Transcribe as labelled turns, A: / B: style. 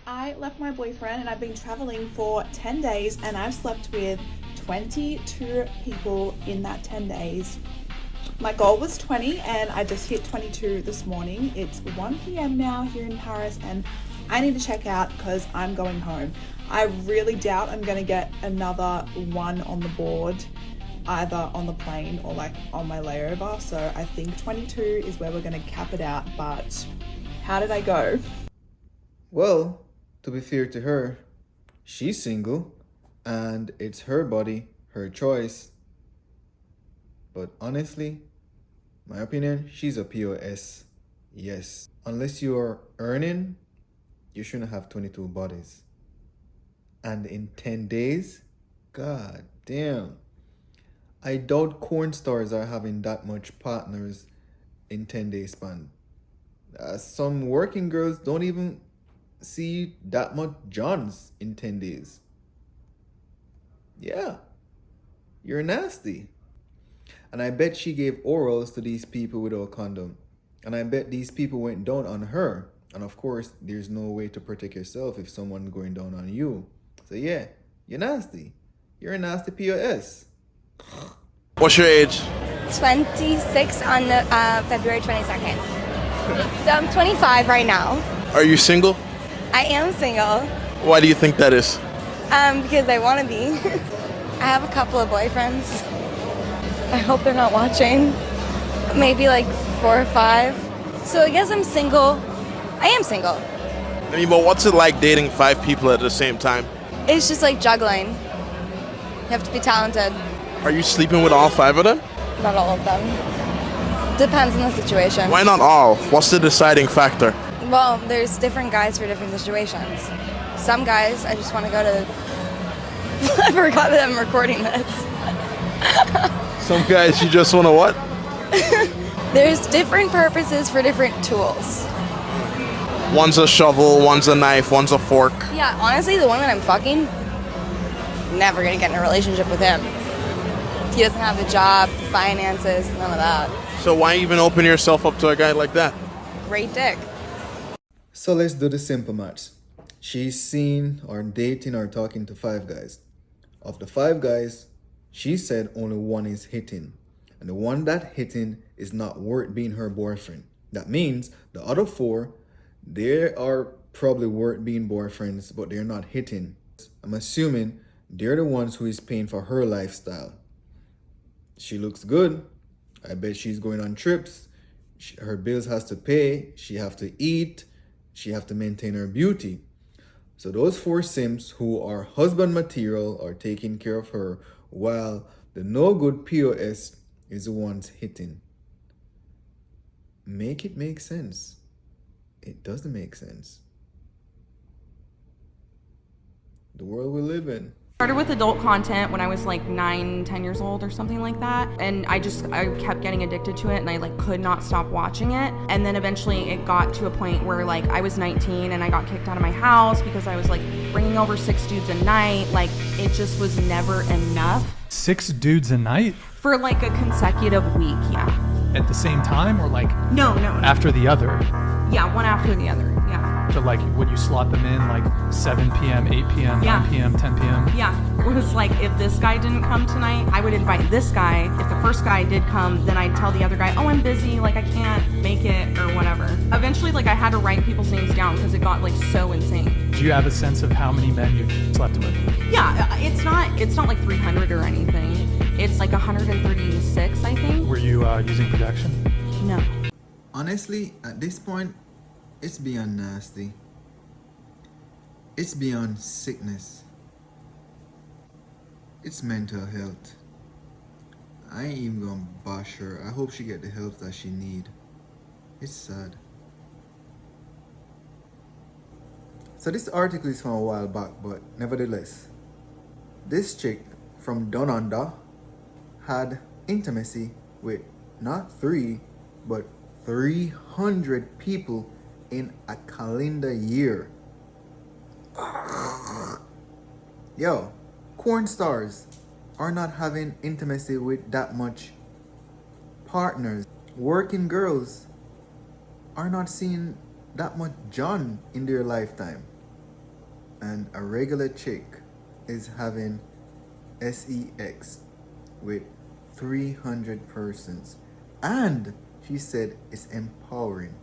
A: I left my boyfriend and I've been traveling for 10 days and I've slept with 22 people in that 10 days. My goal was 20 and I just hit 22 this morning. It's 1 p.m. now here in Paris and I need to check out because I'm going home. I really doubt I'm going to get another one on the board, either on the plane or like on my layover. So I think 22 is where we're going to cap it out. But how did I go?
B: Well, to be fair to her, she's single and it's her body, her choice. But honestly, my opinion, she's a POS. Yes. Unless you're earning, you shouldn't have 22 bodies. And in 10 days, god damn. I doubt corn stars are having that much partners in 10-day span. Some working girls don't even see that much Johns in 10 days. Yeah, you're nasty. And I bet she gave orals to these people without condom. And I bet these people went down on her. And of course, there's no way to protect yourself if someone's going down on you. So yeah, you're nasty. You're a nasty POS.
C: What's your age?
D: 26 on February 22nd. So I'm 25 right now.
C: Are you single?
D: I am single
C: Why do you think that is?
D: because I want to be. I have a couple of boyfriends. I hope they're not watching. Maybe like 4 or 5. So I guess I'm single. I am single.
C: I mean, but what's it like dating 5 people at the same time?
D: It's just like juggling. You have to be talented.
C: Are you sleeping with all 5 of them?
D: Not all of them. Depends on the situation.
C: Why not all? What's the deciding factor?
D: Well, there's different guys for different situations. Some guys, I just want to go to... I forgot that I'm recording this.
C: Some guys you just want to what?
D: There's different purposes for different tools.
C: One's a shovel, one's a knife, one's a fork.
D: Yeah, honestly, the one that I'm fucking, never gonna get in a relationship with him. He doesn't have a job, finances, none of that.
C: So why even open yourself up to a guy like that?
D: Great dick.
B: So let's do the simple maths. She's seen or dating or talking to 5 guys. Of the 5 guys, she said only 1 is hitting. And the one that hitting is not worth being her boyfriend. That means the other 4, they are probably worth being boyfriends, but they're not hitting. I'm assuming they're the ones who is paying for her lifestyle. She looks good. I bet she's going on trips. Her bills has to pay. She have to eat. She have to maintain her beauty. So those 4 simps who are husband material are taking care of her, while the no good POS is the ones hitting. Make it make sense. It doesn't make sense. The world we live in.
E: Started with adult content when I was like 9, 10 years old or something like that. And I kept getting addicted to it and I like could not stop watching it. And then eventually it got to a point where like I was 19 and I got kicked out of my house because I was like bringing over 6 dudes a night. Like it just was never enough.
F: 6 dudes a night?
E: For like a consecutive week, yeah.
F: At the same time or like
E: No.
F: after the other?
E: Yeah, one after the other, yeah.
F: So like would you slot them in like 7 p.m., 8 p.m.,
E: Yeah.
F: 9 p.m., 10 p.m.?
E: Yeah, it was like if this guy didn't come tonight, I would invite this guy. If the first guy did come, then I'd tell the other guy, oh, I'm busy, like I can't make it or whatever. Eventually, like I had to write people's names down because it got like so insane.
F: Do you have a sense of how many men you've slept with?
E: Yeah, it's not like 300 or anything. It's like 136, I think.
F: Were you using protection?
E: No.
B: Honestly, at this point, it's beyond nasty. It's beyond sickness. It's mental health. I ain't even gonna bash her. I hope she get the help that she need. It's sad. So this article is from a while back, but nevertheless, this chick from Down Under had intimacy with not 3, but 300 people in a calendar year. Yo, corn stars are not having intimacy with that much partners. Working girls are not seeing that much John in their lifetime. and a regular chick is having sex with 300 persons, and she said it's empowering.